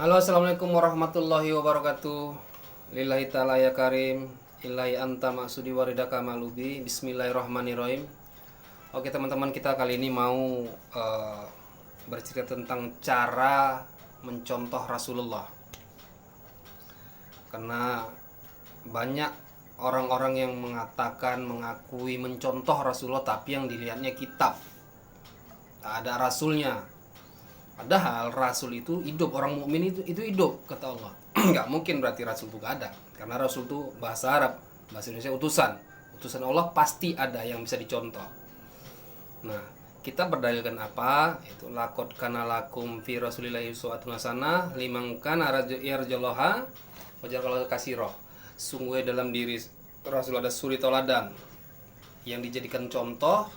Halo, assalamualaikum warahmatullahi wabarakatuh. Lillahi ta'ala ya karim, ilahi anta maksudi waridaka malubi. Bismillahirrahmanirrahim. Oke teman-teman, kita kali ini mau bercerita tentang cara mencontoh Rasulullah. Karena banyak orang-orang yang mengakui mencontoh Rasulullah, tapi yang dilihatnya kitab, tak ada rasulnya. Padahal Rasul itu hidup, orang mukmin itu hidup, kata Allah. Nggak mungkin berarti Rasul itu gak ada, karena Rasul itu bahasa Arab, bahasa Indonesia utusan Allah, pasti ada yang bisa dicontoh. Nah, kita berdalilkan apa? Itu laqad kana lakum fi rasulillahi uswatun hasanah liman kana yarjullaha wa yawmal akhir. Sungguh dalam diri Rasul ada suri teladan yang dijadikan contoh,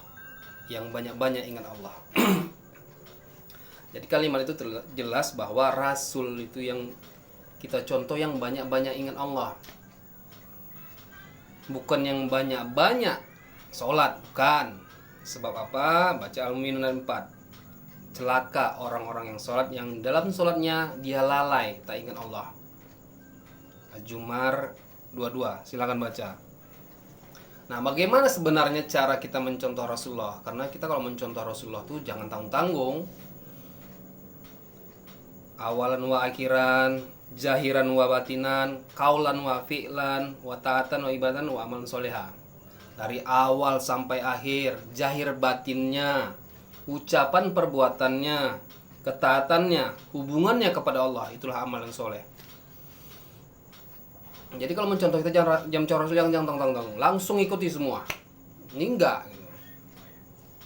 yang banyak-banyak ingat Allah. Jadi kalimat itu jelas bahwa Rasul itu yang kita contoh yang banyak-banyak ingat Allah. Bukan yang banyak-banyak sholat, bukan. Sebab apa? Baca Al-Mu'minun 4. Celaka orang-orang yang sholat, yang dalam sholatnya dia lalai, tak ingat Allah. Al-Jumar 22, silakan baca. Nah, bagaimana sebenarnya cara kita mencontoh Rasulullah? Karena kita kalau mencontoh Rasulullah tuh jangan tanggung-tanggung. Awalan wa akhiran, jahiran wa batinan, kaulan wa fi'lan, wa ta'atan wa ibadan wa amalan soleha. Dari awal sampai akhir, jahir batinnya, ucapan perbuatannya, ketaatannya, hubungannya kepada Allah, itulah amalan soleh. Jadi kalau mencontoh kita jangan Rasul, jangan tanggung-tanggung, langsung ikuti semua. Ini enggak.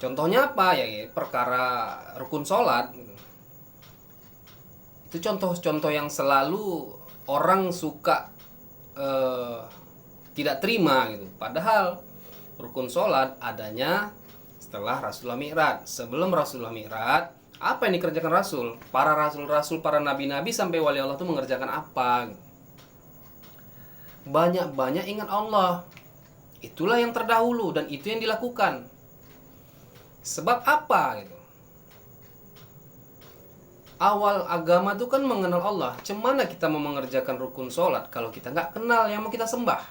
Contohnya apa ya? Perkara rukun sholat. Itu contoh-contoh yang selalu orang suka tidak terima gitu. Padahal rukun sholat adanya setelah Rasulullah Mi'raj. Sebelum Rasulullah Mi'raj, apa yang dikerjakan Rasul? Para rasul-rasul, para nabi-nabi sampai wali Allah itu mengerjakan apa gitu. Banyak-banyak ingat Allah. Itulah yang terdahulu dan itu yang dilakukan. Sebab apa gitu? Awal agama itu kan mengenal Allah. Cemana kita mau mengerjakan rukun sholat kalau kita nggak kenal yang mau kita sembah?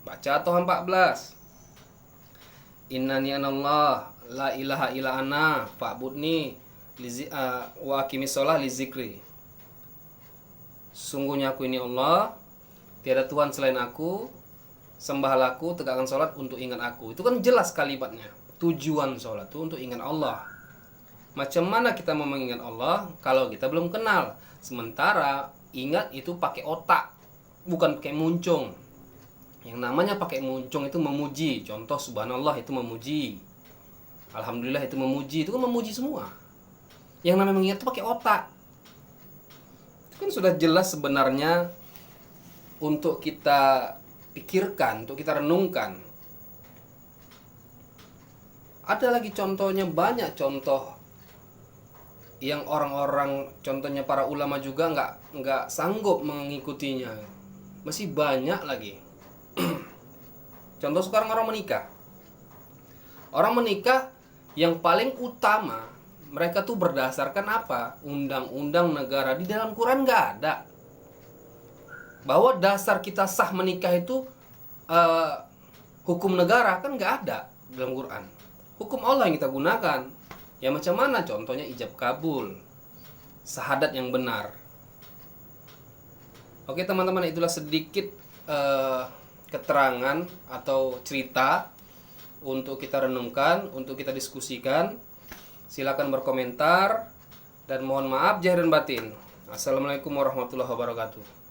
Baca Toha 14. Innani anallah la ilaha illa ana fa'budni wa aqimis sholah li zikri. Sungguhnya aku ini Allah, tiada Tuhan selain aku, sembahlah aku, tegakkan sholat untuk ingat aku. Itu kan jelas kalimatnya. Tujuan sholat itu untuk ingat Allah. Macam mana kita mau mengingat Allah kalau kita belum kenal? Sementara ingat itu pakai otak, bukan pakai muncung. Yang namanya pakai muncung itu memuji. Contoh subhanallah itu memuji. Alhamdulillah itu memuji. Itu kan memuji semua. Yang namanya mengingat itu pakai otak. Itu kan sudah jelas sebenarnya untuk kita pikirkan, untuk kita renungkan. Ada lagi contohnya, banyak contoh yang orang-orang, contohnya para ulama juga nggak sanggup mengikutinya. Masih banyak lagi. Contoh sekarang orang menikah. Orang menikah yang paling utama mereka tuh berdasarkan apa? Undang-undang negara. Di dalam Quran nggak ada bahwa dasar kita sah menikah itu hukum negara, kan nggak ada dalam Quran. Hukum Allah yang kita gunakan. Ya macam mana? Contohnya ijab kabul, syahadat yang benar. Oke teman-teman, itulah sedikit keterangan atau cerita untuk kita renungkan, untuk kita diskusikan. Silakan berkomentar dan mohon maaf zahir dan batin. Assalamualaikum warahmatullahi wabarakatuh.